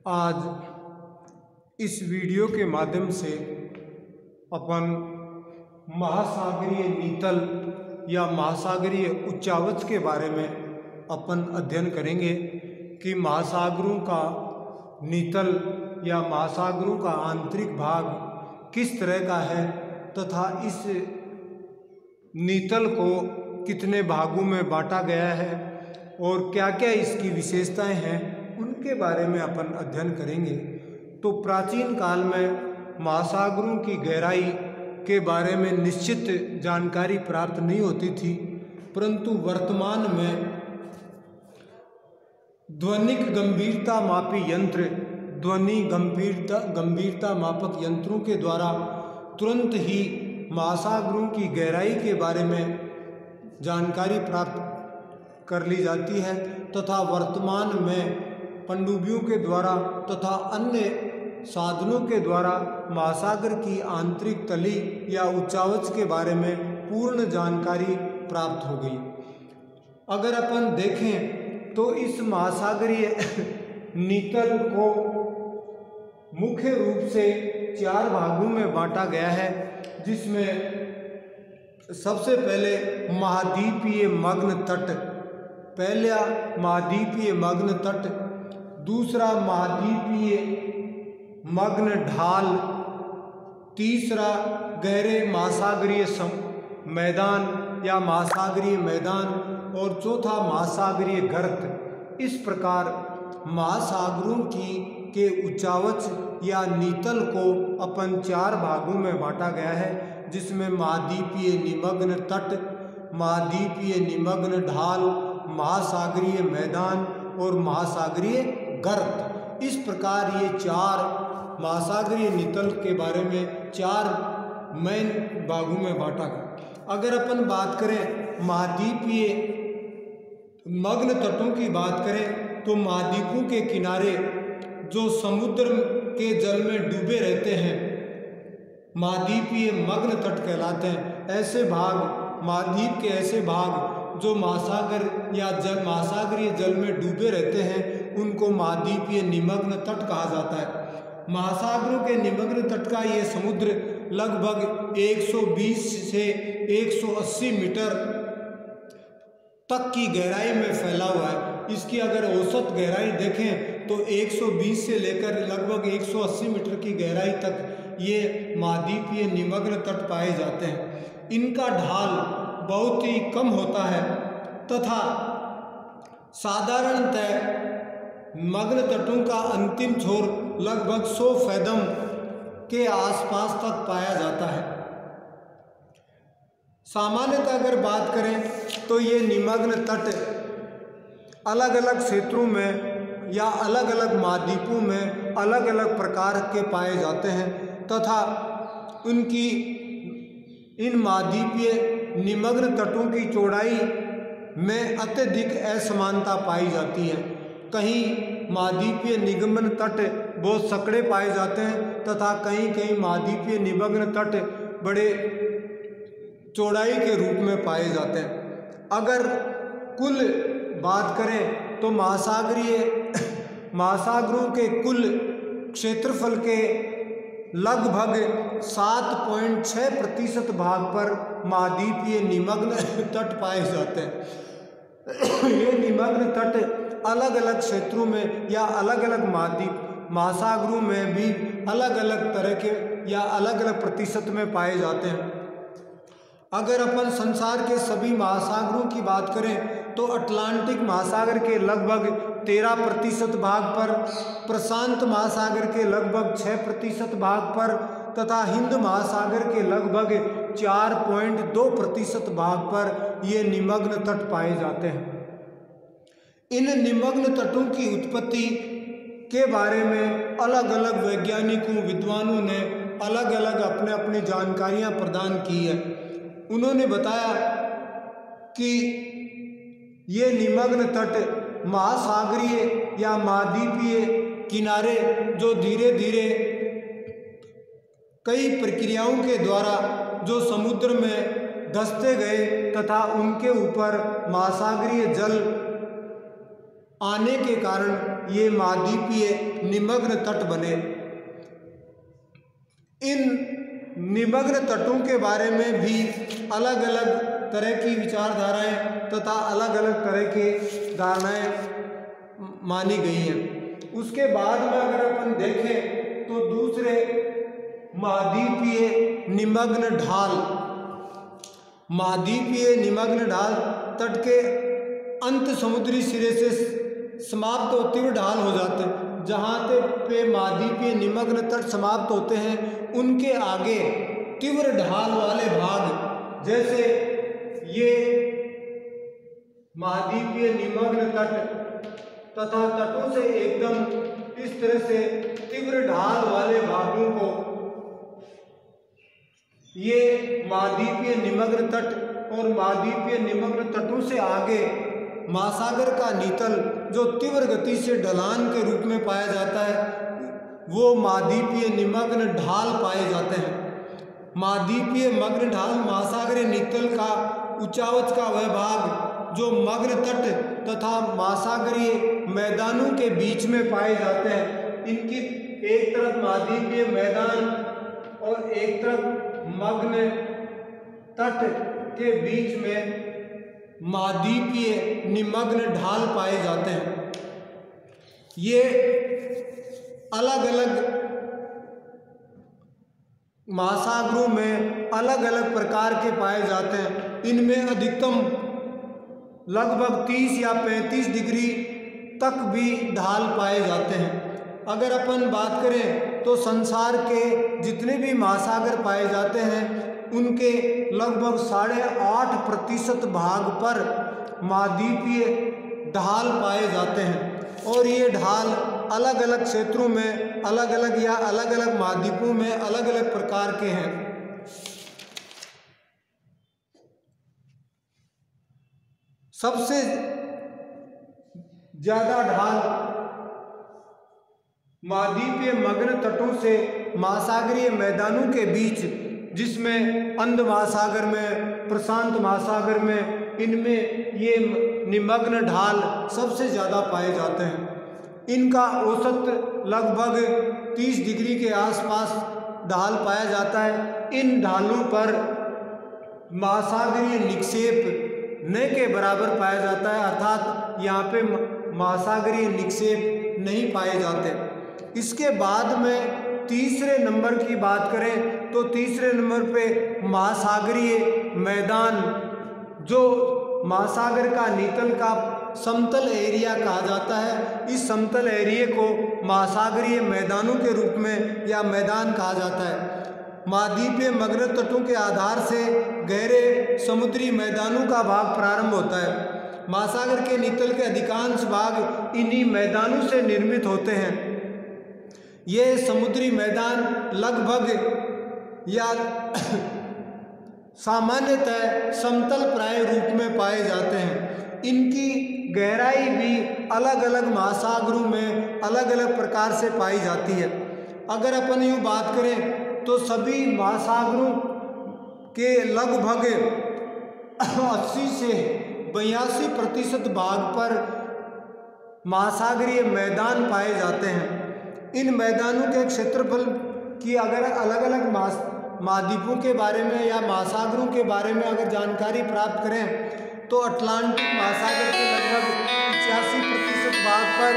आज इस वीडियो के माध्यम से अपन महासागरीय नीतल या महासागरीय उच्चावच के बारे में अपन अध्ययन करेंगे कि महासागरों का नीतल या महासागरों का आंतरिक भाग किस तरह का है तथा इस नीतल को कितने भागों में बांटा गया है और क्या क्या इसकी विशेषताएं हैं उनके बारे में अपन अध्ययन करेंगे। तो प्राचीन काल में महासागरों की गहराई के बारे में निश्चित जानकारी प्राप्त नहीं होती थी, परंतु वर्तमान में ध्वनिक गंभीरता मापी यंत्र, ध्वनि गंभीरता मापक यंत्रों के द्वारा तुरंत ही महासागरों की गहराई के बारे में जानकारी प्राप्त कर ली जाती है तथा वर्तमान में पनडुब्बियों के द्वारा तथा अन्य साधनों के द्वारा महासागर की आंतरिक तली या उच्चावच के बारे में पूर्ण जानकारी प्राप्त हो गई। अगर अपन देखें तो इस महासागरीय नीतल को मुख्य रूप से 4 भागों में बांटा गया है, जिसमें सबसे पहले महाद्वीपीय मग्न तट, पहला महाद्वीपीय मग्न तट, दूसरा महाद्वीपीय मग्न ढाल, तीसरा गहरे महासागरीय मैदान या महासागरीय मैदान और चौथा महासागरीय गर्त। इस प्रकार महासागरों के उच्चावच या नीतल को अपन 4 भागों में बांटा गया है, जिसमें महाद्वीपीय निमग्न तट, महाद्वीपीय निमग्न ढाल, महासागरीय मैदान और महासागरीय गर्त। इस प्रकार ये 4 महासागरीय नीतल के बारे में 4 मेन भागों में बांटा गया। अगर अपन बात करें महाद्वीपीय मग्न तटों की बात करें तो महाद्वीपों के किनारे जो समुद्र के जल में डूबे रहते हैं महाद्वीपीय मग्न तट कहलाते हैं। ऐसे भाग, महाद्वीप के ऐसे भाग जो महासागर या महासागरीय जल में डूबे रहते हैं उनको महाद्वीपीय निमग्न तट कहा जाता है। महासागरों के निमग्न तट का ये समुद्र लगभग 120 से 180 मीटर तक की गहराई में फैला हुआ है। इसकी अगर औसत गहराई देखें तो 120 से लेकर लगभग 180 मीटर की गहराई तक ये महाद्वीपीय निमग्न तट पाए जाते हैं। इनका ढाल बहुत ही कम होता है तथा साधारणतः मग्न तटों का अंतिम छोर लगभग 100 फैदम के आसपास तक पाया जाता है। सामान्यतः अगर बात करें तो ये निमग्न तट अलग अलग क्षेत्रों में या अलग अलग महाद्वीपों में अलग अलग प्रकार के पाए जाते हैं तथा उनकी इन महाद्वीपीय निमग्न तटों की चौड़ाई में अत्यधिक असमानता पाई जाती है। कहीं महाद्वीपीय निमग्न तट बहुत सकड़े पाए जाते हैं तथा कहीं कहीं महाद्वीपीय निमग्न तट बड़े चौड़ाई के रूप में पाए जाते हैं। अगर कुल बात करें तो महासागरों के कुल क्षेत्रफल के लगभग 7.6% भाग पर महाद्वीपीय निमग्न तट पाए जाते हैं। ये निमग्न तट अलग अलग क्षेत्रों में या अलग अलग महासागरों में भी अलग अलग तरह के या अलग अलग प्रतिशत में पाए जाते हैं। अगर अपन संसार के सभी महासागरों की बात करें तो अटलांटिक महासागर के लगभग 13% भाग पर, प्रशांत महासागर के लगभग 6% भाग पर तथा हिंद महासागर के लगभग 4.2% भाग पर ये निमग्न तट पाए जाते हैं। इन निमग्न तटों की उत्पत्ति के बारे में अलग अलग वैज्ञानिकों, विद्वानों ने अलग अलग अपने अपनी जानकारियां प्रदान की है। उन्होंने बताया कि ये निमग्न तट महासागरीय या महाद्वीपीय किनारे जो धीरे धीरे कई प्रक्रियाओं के द्वारा जो समुद्र में धंसते गए तथा उनके ऊपर महासागरीय जल आने के कारण ये महाद्वीपीय निमग्न तट बने। इन निमग्न तटों के बारे में भी अलग अलग तरह की विचारधाराएं तथा अलग अलग तरह के धारणाएं मानी गई हैं। उसके बाद में अगर अपन देखें तो दूसरे महाद्वीपीय निमग्न ढाल, महाद्वीपीय निमग्न ढाल तट के अंत समुद्री सिरे से समाप्त होते हुए ढाल हो जाते हैं। जहाँ पे महाद्वीपीय निमग्न तट समाप्त होते हैं उनके आगे तीव्र ढाल वाले भाग, जैसे ये महाद्वीपीय निमग्न तट तथा तटों से एकदम इस तरह से तीव्र ढाल वाले भागों को ये महाद्वीपीय निमग्न तट और महाद्वीपीय निमग्न तटों से आगे महासागर का नीतल जो तीव्र गति से ढलान के रूप में पाया जाता है, वो महाद्वीपीय निमग्न ढाल पाए जाते हैं। महाद्वीपीय मग्न ढाल महासागरीय नीतल का उच्चावच का वह भाग जो मग्न तट तथा महासागरीय मैदानों के बीच में पाए जाते हैं। इनकी एक तरफ महाद्वीपीय मैदान और एक तरफ मग्न तट के बीच में महाद्वीपीय निमग्न ढाल पाए जाते हैं। ये अलग अलग महासागरों में अलग अलग प्रकार के पाए जाते हैं। इनमें अधिकतम लगभग 30 या 35 डिग्री तक भी ढाल पाए जाते हैं। अगर अपन बात करें तो संसार के जितने भी महासागर पाए जाते हैं उनके लगभग 8.5% भाग पर महाद्वीपीय ढाल पाए जाते हैं और ये ढाल अलग अलग क्षेत्रों में अलग अलग या अलग अलग महाद्वीपों में अलग अलग प्रकार के हैं। सबसे ज़्यादा ढाल महाद्वीपीय मग्न तटों से महासागरीय मैदानों के बीच, जिसमें अंध महासागर में, प्रशांत महासागर में, इनमें ये निमग्न ढाल सबसे ज़्यादा पाए जाते हैं। इनका औसत लगभग 30 डिग्री के आसपास ढाल पाया जाता है। इन ढालों पर महासागरीय निक्षेप न के बराबर पाया जाता है, अर्थात यहाँ पे महासागरीय निक्षेप नहीं पाए जाते। इसके बाद में तीसरे नंबर की बात करें तो तीसरे नंबर पे महासागरीय मैदान, जो महासागर का नीतल का समतल एरिया कहा जाता है। इस समतल एरिया को महासागरीय मैदानों के रूप में या मैदान कहा जाता है। महाद्वीपीय मग्न तटों के आधार से गहरे समुद्री मैदानों का भाग प्रारंभ होता है। महासागर के नीतल के अधिकांश भाग इन्हीं मैदानों से निर्मित होते हैं। ये समुद्री मैदान लगभग या सामान्यतः समतल प्राय रूप में पाए जाते हैं। इनकी गहराई भी अलग अलग महासागरों में अलग अलग प्रकार से पाई जाती है। अगर अपन यूँ बात करें तो सभी महासागरों के लगभग 80 से 82% भाग पर महासागरीय मैदान पाए जाते हैं। इन मैदानों के क्षेत्रफल की अगर अलग अलग महाद्वीपों के बारे में या महासागरों के बारे में अगर जानकारी प्राप्त करें तो अटलांटिक महासागर के लगभग 85% भाग पर